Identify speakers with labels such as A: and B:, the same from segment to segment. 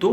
A: 2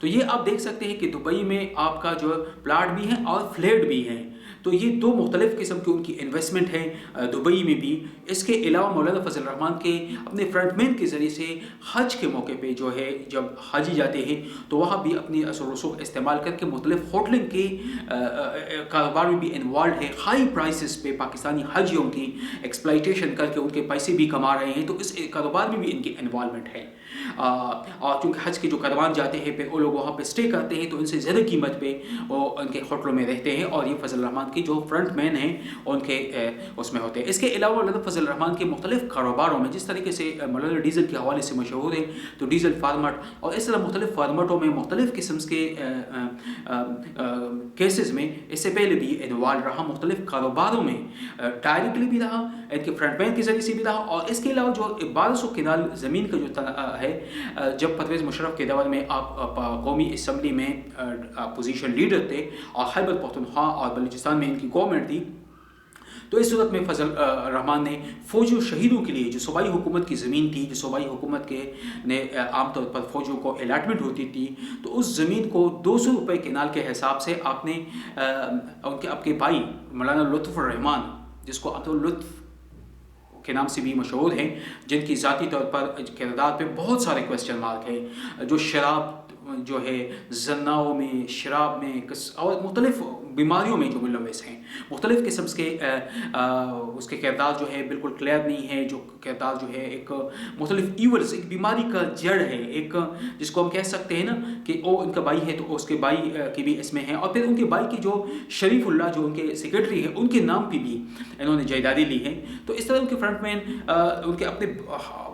A: تو یہ آپ دیکھ سکتے ہیں کہ دبئی میں آپ کا جو پلاٹ بھی ہے اور فلیٹ بھی ہے، تو یہ دو مختلف قسم کی ان کی انویسٹمنٹ ہے دبئی میں بھی۔ اس کے علاوہ مولانا فضل الرحمان کے اپنے فرنٹ مین کے ذریعے سے حج کے موقع پہ جو ہے جب حاجی جاتے ہیں تو وہاں بھی اپنی اثر و رسوخ استعمال کر کے مختلف ہوٹلنگ کے کاروبار میں بھی انوالوڈ ہے، ہائی پرائسز پہ پاکستانی حاجیوں کی ایکسپلائٹیشن کر کے ان کے پیسے بھی کما رہے ہیں، تو اس کاروبار میں بھی ان کی انوالومنٹ ہے۔ اور چونکہ حج کے جو کروان جاتے ہیں پھر وہ لوگ وہاں پہ اسٹے کرتے ہیں تو ان سے زیادہ قیمت پہ وہ ان کے ہوٹلوں میں رہتے ہیں، اور یہ فضل الرحمان کی جو فرنٹ مین ہیں ان کے اس میں ہوتے ہیں۔ اس کے علاوہ مولانا فضل الرحمان کے مختلف کاروباروں میں جس طریقے سے مولانا ڈیزل کے حوالے سے مشہور ہیں، تو ڈیزل فارمیٹ اور اس طرح مختلف فارمیٹوں میں مختلف قسم کے کیسز میں اس سے پہلے بھی انوالو رہا، مختلف کاروباروں میں ڈائریکٹلی بھی رہا، ان کے فرنٹ مین کے ذریعے سے بھی رہا، اور اس کے علاوہ جو 1200 کنال زمین کا جو ہے، جب پرویز مشرف کے دور میں آپ قومی اسمبلی میں اپوزیشن لیڈر تھے اور خیبر پختونخوا اور بلوچستان میں ان کی گورنمنٹ تھی، تو اس صورت میں فضل الرحمان نے فوجیوں شہیدوں کے لیے جو صوبائی حکومت کی زمین تھی، جو صوبائی حکومت کے نے عام طور پر فوجیوں کو الاٹمنٹ ہوتی تھی، تو اس زمین کو 200 روپے کنال کے حساب سے آپ نے آپ کے بھائی مولانا لطف الرحمان، جس کو عبد اللطف کے نام سے بھی مشہور ہیں، جن کی ذاتی طور پر کردار پہ بہت سارے کوسچن مارک ہیں، جو شراب جو ہے زناؤں میں، شراب میں اور مختلف بیماریوں میں جو ملوث ہیں، مختلف قسم کے اس کے کردار جو ہے بالکل کلیئر نہیں ہے، جو کردار جو ہے ایک مختلف ایولز، ایک بیماری کا جڑ ہے، ایک جس کو ہم کہہ سکتے ہیں نا کہ وہ ان کا بھائی ہے تو اس کے بھائی کی بھی اس میں ہے، اور پھر ان کے بھائی کی جو شریف اللہ جو ان کے سیکرٹری ہیں ان کے نام پہ بھی انہوں نے جائیدادیں لی ہیں۔ تو اس طرح ان کے فرنٹ مین ان کے اپنے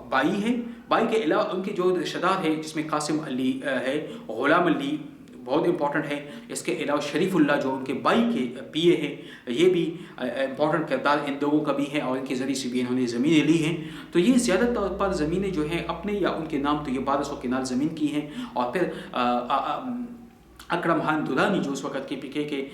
A: بھائی ہیں، بھائی کے علاوہ ان کے جو رشتہ دار ہیں جس میں قاسم علی ہے، غلام علی بہت امپورٹنٹ ہے، اس کے علاوہ شریف اللہ جو ان کے بھائی کے پی اے ہیں، یہ بھی امپورٹنٹ کردار ان لوگوں کا بھی ہے، اور ان کے ذریعے سے بھی انہوں نے زمینیں لی ہیں۔ تو یہ زیادہ طور پر زمینیں جو ہیں اپنے یا ان کے نام، تو یہ 1200 کنال زمین کی ہیں، اور پھر اکرم خان دورانی جو اس وقت کے پی کے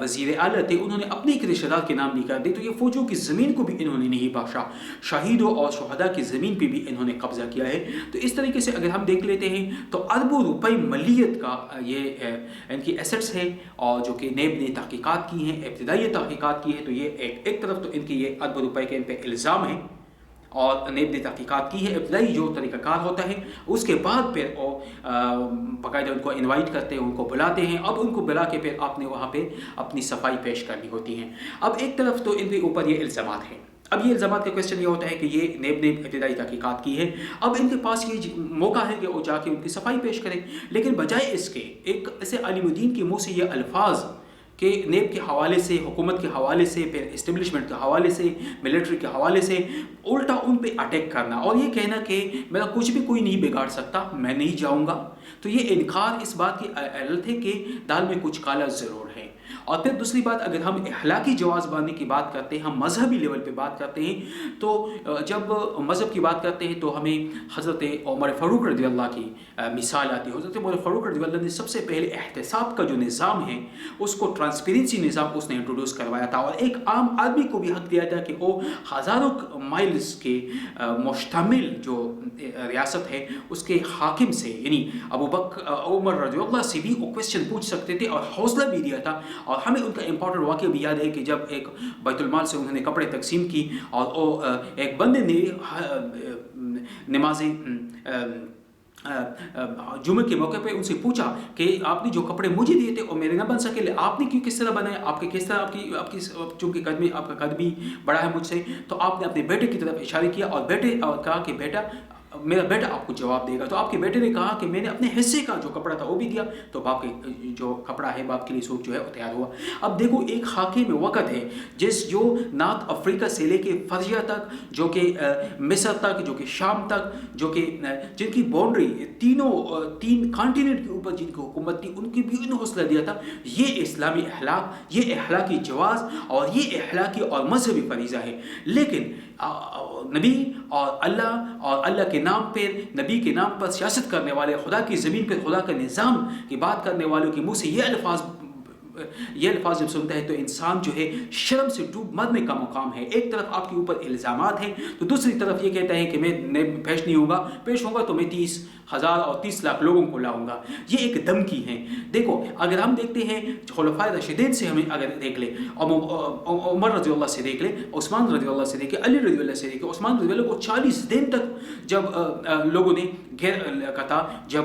A: وزیر اعلیٰ تھے، انہوں نے اپنے ایک رشتہ دار کے نام لکھا دی، تو یہ فوجوں کی زمین کو بھی انہوں نے نہیں بخشا، شہیدوں اور شہداء کی زمین پہ بھی انہوں نے قبضہ کیا ہے۔ تو اس طریقے سے اگر ہم دیکھ لیتے ہیں تو اربوں روپے ملیت کا یہ ان کی ایسٹس ہے، اور جو کہ نیب نے تحقیقات کی ہیں، ابتدائی تحقیقات کی ہے، تو یہ ایک طرف تو ان کی یہ اربوں روپے کے ان پہ الزام ہے، اور نیب نے تحقیقات کی ہے، ابتدائی جو طریقہ کار ہوتا ہے، اس کے بعد پھر وہ باقاعدہ ان کو انوائٹ کرتے ہیں، ان کو بلاتے ہیں، اب ان کو بلا کے پھر آپ نے وہاں پہ اپنی صفائی پیش کرنی ہوتی ہے۔ اب ایک طرف تو ان کے اوپر یہ الزامات ہیں، اب یہ الزامات کا کویسچن یہ ہوتا ہے کہ یہ نیب نے ابتدائی تحقیقات کی ہے، اب ان کے پاس یہ موقع ہے کہ وہ جا کے ان کی صفائی پیش کریں، لیکن بجائے اس کے ایک ایسے عالم دین کے منہ سے یہ الفاظ کہ نیب کے حوالے سے، حکومت کے حوالے سے، پھر اسٹیبلشمنٹ کے حوالے سے، ملٹری کے حوالے سے الٹا ان پہ اٹیک کرنا اور یہ کہنا کہ میرا کچھ بھی کوئی نہیں بگاڑ سکتا، میں نہیں جاؤں گا، تو یہ انکار اس بات کی علت ہے کہ دال میں کچھ کالا ضرور ہے۔ اور پھر دوسری بات، اگر ہم اخلاقی جواز باننے کی بات کرتے ہیں، ہم مذہبی لیول پہ بات کرتے ہیں، تو جب مذہب کی بات کرتے ہیں تو ہمیں حضرت عمر فاروق رضی اللہ کی مثال آتی ہے۔ حضرت عمر فاروق رضی اللہ نے سب سے پہلے احتساب کا جو نظام ہے اس کو ٹرانسپیرنسی نظام اس نے انٹروڈیوس کروایا تھا، اور ایک عام آدمی کو بھی حق دیا تھا کہ وہ ہزاروں مائلز کے مشتمل جو ریاست ہے اس کے حاکم سے، یعنی ابو بکر عمر رضی اللہ سے بھی وہ کویسچن پوچھ سکتے تھے، اور حوصلہ بھی دیا تھا۔ اور ہمیں ان کا امپورٹنٹ واقعہ بھی یاد ہے کہ جب ایک بیت المال سے انہوں نے کپڑے تقسیم کی، اور وہ ایک بندے نے نماز جمعہ کے موقع پہ ان سے پوچھا کہ آپ نے جو کپڑے مجھے دیے تھے اور میرے نہ بن سکے، آپ نے کس طرح بنائے، آپ کے کس طرح آپ کی چونکہ آپ کا قد بھی بڑا ہے مجھ سے، تو آپ نے اپنے بیٹے کی طرف اشارہ کیا اور کہا کہ بیٹا، میرا بیٹا آپ کو جواب دے گا۔ تو آپ کے بیٹے نے کہا کہ میں نے اپنے حصے کا جو کپڑا تھا وہ بھی دیا، تو باپ کے جو کپڑا ہے باپ کے لیے سوٹ جو ہے وہ تیار ہوا۔ اب دیکھو ایک حاکم وقت ہے جو نارتھ افریقہ سے لے کے فرجیہ تک، جو کہ مصر تک، جو کہ شام تک، جو کہ جن کی باؤنڈری تین کانٹیننٹ کے اوپر جن کی حکومت تھی، ان کی بھی انہوں نے حوصلہ دیا تھا۔ یہ اسلامی اخلاق، یہ اخلاقی جواز اور یہ اخلاقی اور مذہبی فریضہ ہے، لیکن نبی اور اللہ کے نام پر، نبی کے نام پر سیاست کرنے والے، خدا کی زمین پر خدا کا نظام کی بات کرنے والوں کے منہ سے یہ الفاظ یہ الفاظ جب سنتا ہے تو انسان جو ہے شرم سے ڈوب مرنے کا مقام ہے. ایک طرف آپ کے اوپر الزامات ہیں تو دوسری طرف یہ کہتا ہے کہ میں پیش نہیں ہوگا، پیش ہوگا تو میں 30,000 اور 30 لاکھ لوگوں کو لاؤں گا. یہ ایک دھمکی ہے. دیکھو اگر ہم دیکھتے ہیں خلفائے راشدین سے ہمیں اگر دیکھ لیں، عمر رضی اللہ سے دیکھ لیں، عثمان رضی اللہ سے دیکھ لیں، علی رضی اللہ سے دیکھ لیں. عثمان رضی اللہ کو 40 دن تک جب لوگوں نے گھیر رکھا تھا، جب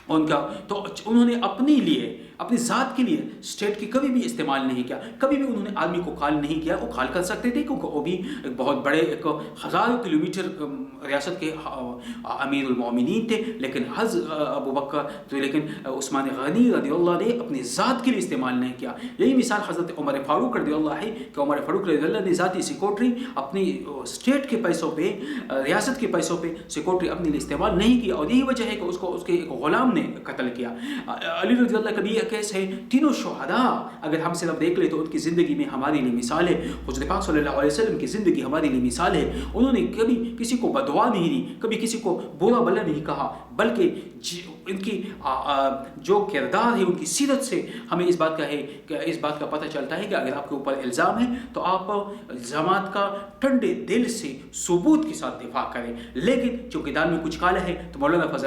A: ان کا، تو انہوں نے اپنے لیے، اپنی ذات کے لیے اسٹیٹ کی کبھی بھی استعمال نہیں کیا. کبھی بھی انہوں نے آرمی کو کال نہیں کیا. وہ کال کر سکتے تھے کیونکہ وہ بھی ایک بہت بڑے، ایک ہزاروں کلومیٹر ریاست کے امیر المومنین تھے. لیکن ابو بکر، لیکن عثمان غنی رضی اللہ نے اپنی ذات کے لیے استعمال نہیں کیا. یہی مثال حضرت عمر فاروق رضی اللہ ہے کہ عمر فاروق رضی اللہ نے ذاتی سیکورٹری اپنی اسٹیٹ کے پیسوں پہ، ریاست کے پیسوں پہ سیکورٹری اپنے لیے استعمال نہیں کیا. اور یہی وجہ ہے کہ اس کو اس کے ایک غلام نے قتل کیا. علی رضی اللہ کا بھی یہ کیس ہے. تینوں شہداء اگر ہم صرف دیکھ لیں تو ان کی زندگی میں ہمارے لیے مثال ہے. حضرت پاک صلی اللہ علیہ وسلم کی زندگی ہمارے لیے مثال ہے. انہوں نے کبھی کسی کو بددعا نہیں دی، کبھی کسی کو برا بھلا نہیں کہا، بلکہ ان کی جو کردار ہے، ان کی سیرت سے ہمیں اس بات کا پتہ چلتا ہے کہ اگر آپ کے اوپر الزام ہے تو آپ الزامات کا ٹھنڈے دل سے ثبوت کے ساتھ دفاع کریں. لیکن چونکہ دال میں کچھ کالا ہے تو مولانا فضل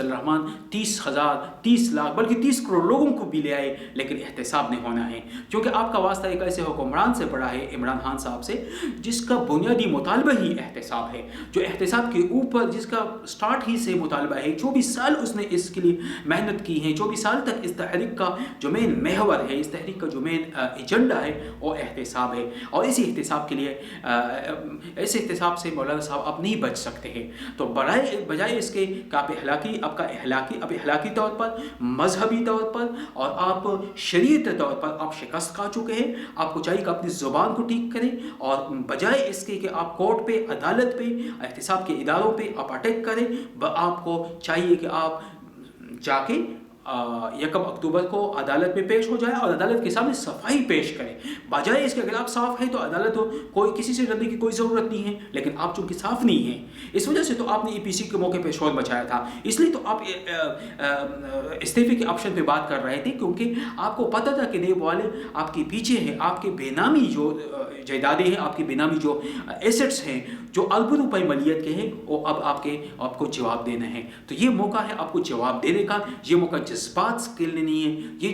A: الرحمان 30,000 30 لاکھ بلکہ 30 کروڑ لوگوں کو بھی لے آئے، لیکن احتساب نہیں ہونا ہے. کیونکہ آپ کا واسطہ ایک ایسے حکمران سے پڑا ہے، عمران خان صاحب سے، جس کا بنیادی مطالبہ ہی احتساب ہے. جو احتساب کے اوپر جس کا سٹارٹ ہی سے مطالبہ ہے. 24 سال اس نے اس کے لیے محنت کی ہے. 24 سال تک اس تحریک کا جو مین محور ہے، اس تحریک کا جو مین ایجنڈا ہے وہ احتساب ہے. اور اسی احتساب کے لیے، ایسے احتساب سے مولانا صاحب آپ نہیں بچ سکتے ہیں. تو بجائے اس کے کہ آپ کا اخلاقی طور پر، مذہبی طور پر اور آپ شریعت طور پر آپ شکست کھا چکے ہیں. آپ کو چاہیے کہ اپنی زبان کو ٹھیک کریں، اور بجائے اس کے کہ آپ کورٹ پہ، عدالت پہ، احتساب کے اداروں پہ آپ اٹیک کریں، آپ کو چاہیے کہ آپ جا کے 1 اکتوبر کو عدالت میں پیش ہو جائے اور عدالت کے سامنے صفائی پیش کریں. بجائے اس کے اگر آپ صاف ہیں تو عدالت کوئی کسی سے ڈرنے کی کوئی ضرورت نہیں ہے. لیکن آپ چونکہ صاف نہیں ہیں، اس وجہ سے تو آپ نے EPC کے موقع پہ شور مچایا تھا. اس لیے تو آپ استعفے کے آپشن پہ بات کر رہے تھے، کیونکہ آپ کو پتہ تھا کہ نیب والے آپ کے پیچھے ہیں. آپ کے بے نامی جو جائیدادیں ہیں، آپ کے بے نامی جو ایسٹس ہیں، جو اربوں روپے مالیت کے ہیں، وہ اب آپ کو جواب دینا ہے. تو یہ موقع ہے آپ کو جواب دینے کا. یہ موقع جذبات کے لیے نہیں ہے.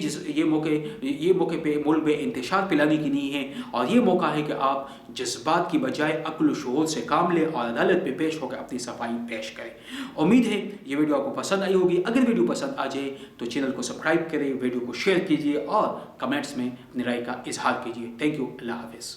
A: یہ موقع پہ ملک میں انتشار پلانے کی نہیں ہے. اور یہ موقع ہے کہ آپ جذبات کی بجائے عقل و شعور سے کام لیں اور عدالت پہ پیش ہو کر اپنی صفائی پیش کریں. امید ہے یہ ویڈیو آپ کو پسند آئی ہوگی. اگر ویڈیو پسند آ جائے تو چینل کو سبسکرائب کریں، ویڈیو کو شیئر کیجیے اور کمنٹس میں اپنی رائے کا اظہار کیجیے. Thank you. اللہ حافظ.